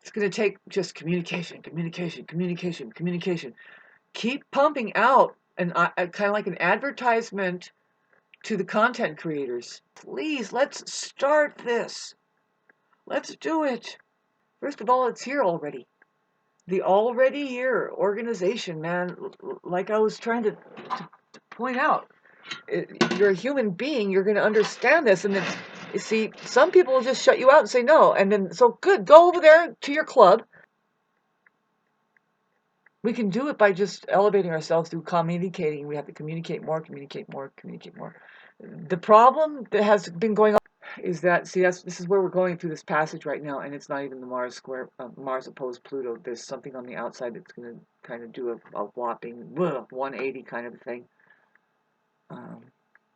It's going to take just communication, communication, communication, communication. Keep pumping out, and kind of like an advertisement to the content creators. Please, let's start this. Let's do it. First of all, it's here already. The already here organization, man, like I was trying to point out, you're a human being, you're going to understand this. And then, you see, some people will just shut you out and say no. And then, so good, go over there to your club. We can do it by just elevating ourselves through communicating. We have to communicate more, communicate more, communicate more. The problem that has been going on is that, see, this is where we're going through this passage right now, and it's not even the Mars square, Mars opposed Pluto. There's something on the outside that's going to kind of do a whopping 180 kind of thing.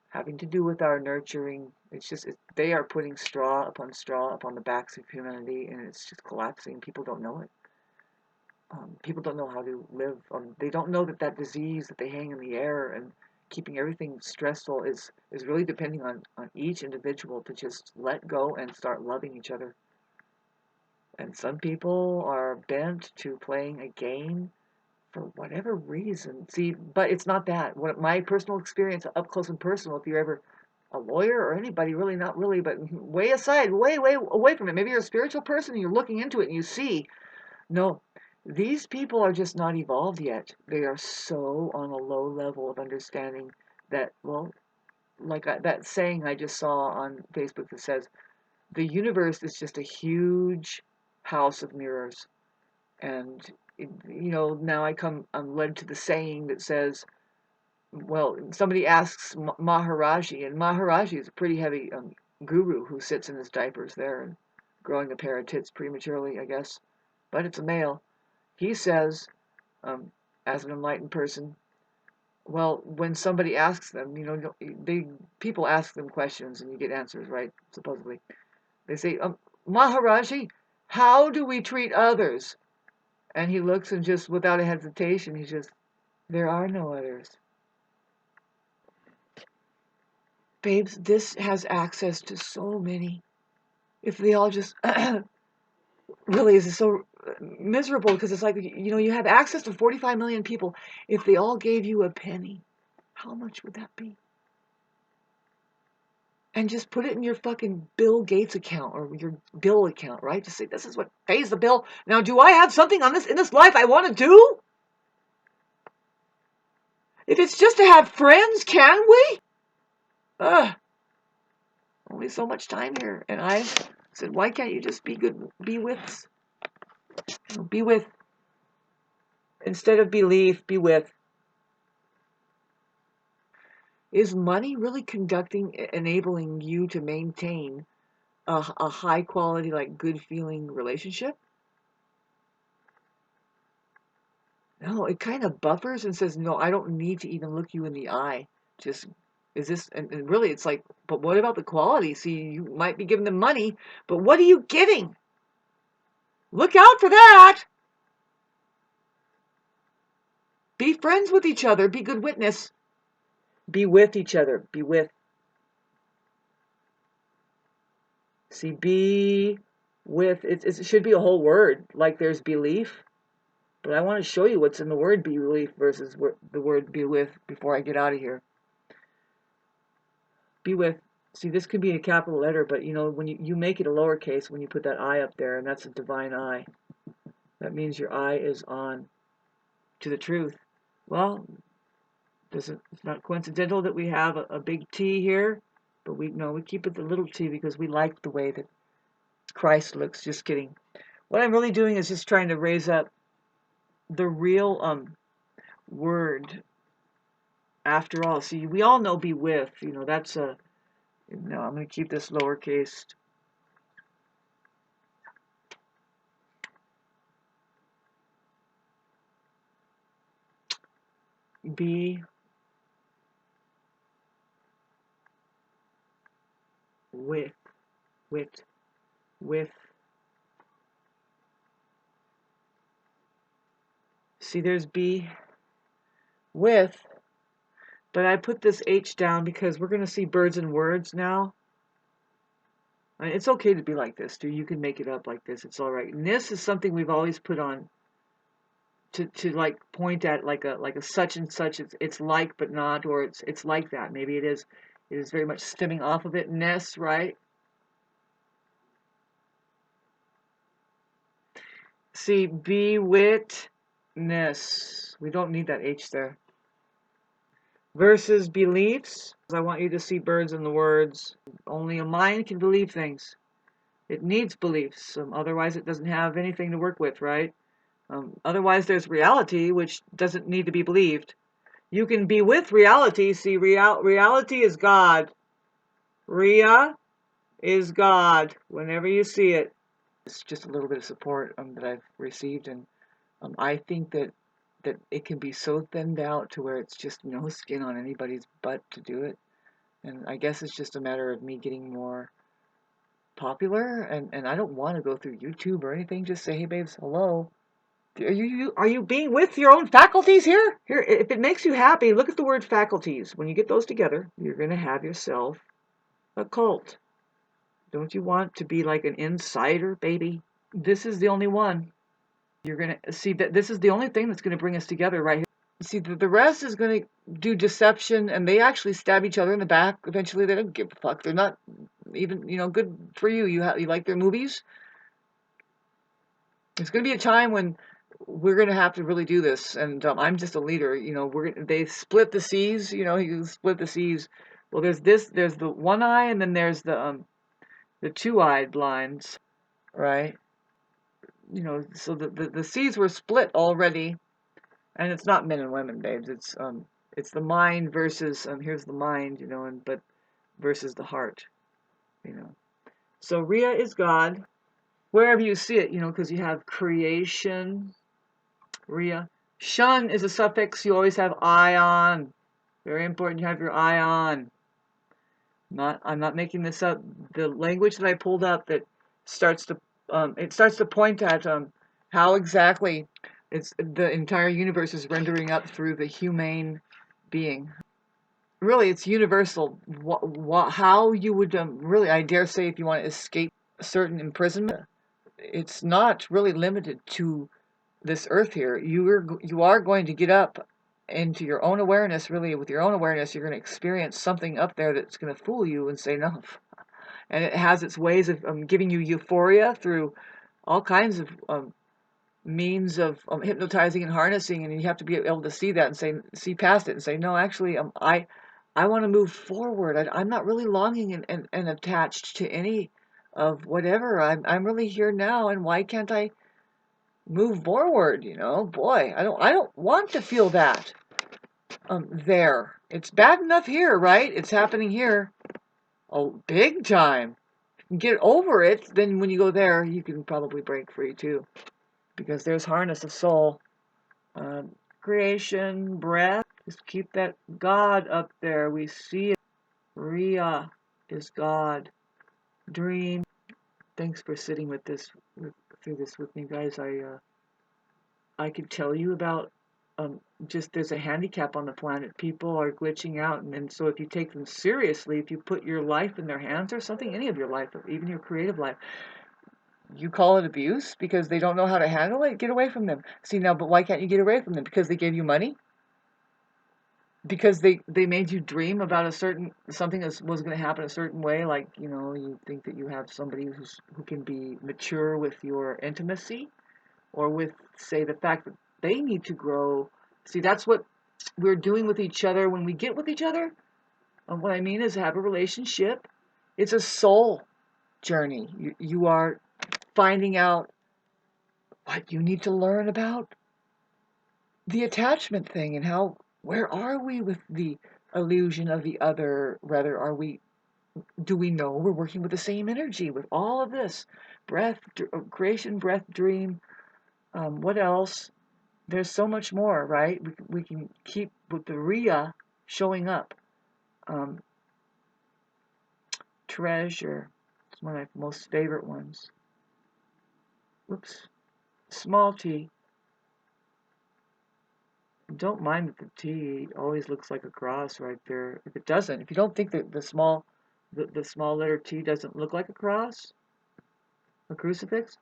Having to do with our nurturing. It's just, they are putting straw upon the backs of humanity, and it's just collapsing. People don't know it. People don't know how to live. They don't know that disease that they hang in the air and keeping everything stressful is really depending on each individual to just let go and start loving each other. And some people are bent to playing a game for whatever reason. See, but it's not that. What my personal experience, up close and personal, if you're ever a lawyer or anybody, really not really, but way aside, way away from it. Maybe you're a spiritual person and you're looking into it and you see, no, these people are just not evolved yet. They are so on a low level of understanding that, well, like that saying I just saw on Facebook that says, the universe is just a huge house of mirrors. And, now I'm led to the saying that says, well, somebody asks Maharaji, and Maharaji is a pretty heavy guru who sits in his diapers there and growing a pair of tits prematurely, I guess. But it's a male. He says, as an enlightened person, well, when somebody asks them, people ask them questions and you get answers, right? Supposedly. They say, Maharaji, how do we treat others? And he looks and just without a hesitation, he just, there are no others. Babes, this has access to so many. If they all just, really, is so miserable because it's like, you have access to 45 million people. If they all gave you a penny, how much would that be? And just put it in your fucking Bill Gates account or your bill account, right? Just say, this is what pays the bill. Now, do I have something in this life I want to do? If it's just to have friends, can we? Only so much time here. And I said, why can't you just be good, be with? Be with. Instead of belief, be with. Is money really enabling you to maintain a high quality, like good feeling relationship? No, it kind of buffers and says, no, I don't need to even look you in the eye. Just, is this, and really it's like, but what about the quality? See, you might be giving them money, but what are you getting? Look out for that. Be friends with each other. Be good witness. Be with each other. Be with. See, be with. It should be a whole word. Like there's belief. But I want to show you what's in the word belief versus the word be with before I get out of here. Be with. See, this could be a capital letter, but when you make it a lowercase when you put that I up there, and that's a divine eye. That means your eye is on to the truth. Well, it's not coincidental that we have a big T here, but we keep it the little t because we like the way that Christ looks. Just kidding. What I'm really doing is just trying to raise up the real word. After all, see, we all know be with. That's a. I'm going to keep this lowercase. Be with. See, there's be with, but I put this H down because we're going to see birds and words now. It's okay to be like this, too. You can make it up like this. It's all right. And this is something we've always put on to like point at like a such and such. It's like but not, or it's like that. Maybe it is. It is very much stemming off of it. Ness, right? See, be witness. We don't need that H there. Versus beliefs. I want you to see birds in the words. Only a mind can believe things. It needs beliefs. Otherwise, it doesn't have anything to work with, right? Otherwise, there's reality, which doesn't need to be believed. You can be with reality. See, reality is God. Ria is God. Whenever you see it, it's just a little bit of support that I've received, and I think that it can be so thinned out to where it's just no skin on anybody's butt to do it. And I guess it's just a matter of me getting more popular, and I don't want to go through YouTube or anything. Just say, hey, babes, hello. Are you being with your own faculties here? Here, if it makes you happy, look at the word faculties. When you get those together, you're going to have yourself a cult. Don't you want to be like an insider, baby? This is the only one. You're going to see that this is the only thing that's going to bring us together right here. See, the rest is going to do deception, and they actually stab each other in the back. Eventually, they don't give a fuck. They're not even, good for you. You like their movies? It's going to be a time when we're going to have to really do this, and I'm just a leader. They split the seas. You split the seas. Well, there's the one eye, and then there's the two-eyed lines, right? So the seas were split already, and it's not men and women, babes. It's the mind versus here's the mind, but versus the heart, So Ria is God, wherever you see it, because you have creation. Ria. Shun is a suffix. You always have ion. Very important. You have your ion. I'm not making this up. The language that I pulled up that starts to point at how exactly the entire universe is rendering up through the humane being. Really, it's universal. How you would really, I dare say, if you want to escape a certain imprisonment, it's not really limited to this earth here. You are going to get up into your own awareness. Really, with your own awareness, you're going to experience something up there that's going to fool you and say no. And it has its ways of giving you euphoria through all kinds of means of hypnotizing and harnessing, and you have to be able to see that and see past it and say, no, actually, I want to move forward. I'm not really longing and attached to any of whatever. I'm really here now, and why can't I move forward? Boy, I don't want to feel that there. It's bad enough here, right? It's happening here. Oh, big time. Get over it, then when you go there, you can probably break free too. Because there's harness of soul. Creation, breath, just keep that God up there. We see it. Ria is God. Dream. Thanks for sitting through this with me, guys. I could tell you about just there's a handicap on the planet. People are glitching out, and so if you take them seriously, if you put your life in their hands or something, any of your life, even your creative life, you call it abuse because they don't know how to handle it. Get away from them. See now, but why can't you get away from them? Because they gave you money? Because they made you dream about something that was going to happen a certain way, like you think that you have somebody who can be mature with your intimacy, or with, say, the fact that they need to grow. See, that's what we're doing with each other when we get with each other. And what I mean is have a relationship. It's a soul journey. You are finding out what you need to learn about the attachment thing and where are we with the illusion of the other? Rather, do we know we're working with the same energy with all of this? Breath, creation, breath, dream. What else? There's so much more, right? We can keep with the Ria showing up. Treasure. It's one of my most favorite ones. Whoops. Small t. Don't mind that the T always looks like a cross right there. If it doesn't, if you don't think that the small the small letter T doesn't look like a cross, a crucifix.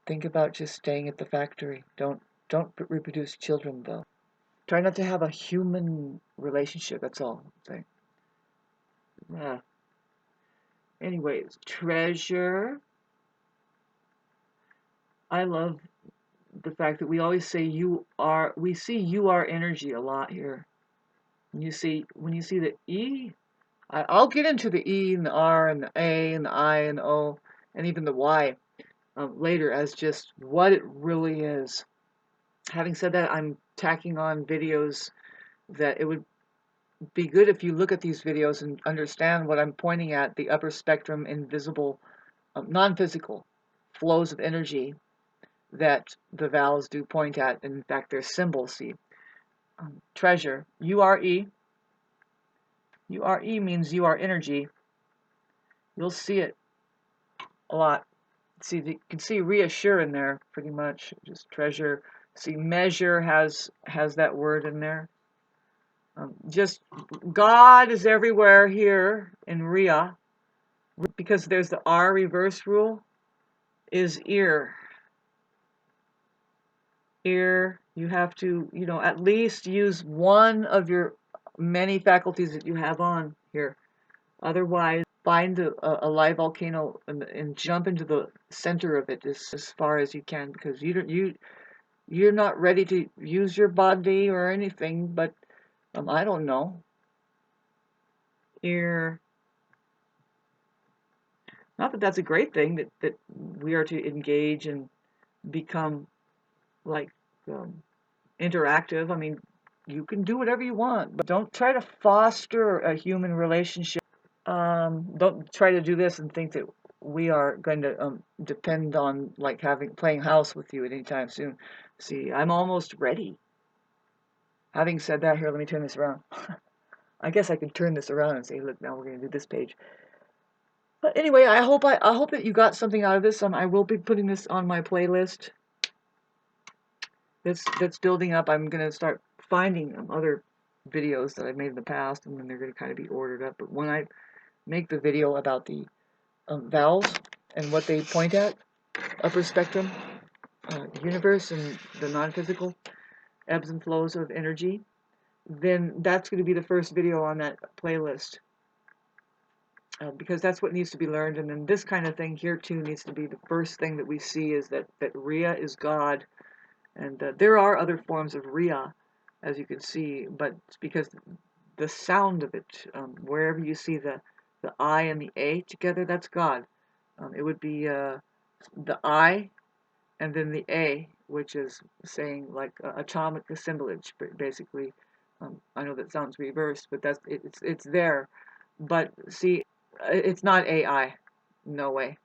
Think about just staying at the factory. Don't reproduce children though. Try not to have a human relationship. That's all I'm saying. Anyways, treasure. I love the fact that we always say you are. We see you are energy a lot here. When you see the E, I'll get into the E and the R and the A and the I and the O and even the Y later as just what it really is. Having said that, I'm tacking on videos that it would be good if you look at these videos and understand what I'm pointing at, the upper spectrum, invisible, non-physical flows of energy that the vowels do point at. And in fact, they're symbols. See, treasure, URE. URE means you are energy. You'll see it a lot. See, you can see reassure in there pretty much. Just treasure. See, measure has that word in there. Just God is everywhere here in Ria, because there's the R reverse rule, is ear. Ear, you have to, at least use one of your many faculties that you have on here. Otherwise, find a live volcano and jump into the center of it as far as you can, because you're not ready to use your body or anything, but I don't know. Ear. Not that that's a great thing, that we are to engage and become like interactive. I mean, you can do whatever you want, but don't try to foster a human relationship. Don't try to do this and think that we are going to depend on like playing house with you at any time soon. See, I'm almost ready. Having said that, here, let me turn this around. I guess I can turn this around and say, look, now we're going to do this page. But anyway, I hope that you got something out of this. I will be putting this on my playlist. That's building up. I'm going to start finding other videos that I've made in the past, and then they're going to kind of be ordered up. But when I make the video about the vowels and what they point at, upper spectrum, universe, and the non-physical ebbs and flows of energy, then that's going to be the first video on that playlist. Because that's what needs to be learned, and then this kind of thing here too needs to be the first thing that we see, is that Ria is God, and there are other forms of Ria, as you can see, but it's because the sound of it, wherever you see the I and the A together, that's God. It would be the I and then the A, which is saying like atomic assemblage, basically. I know that sounds reversed, but it's there. But see, it's not AI, no way.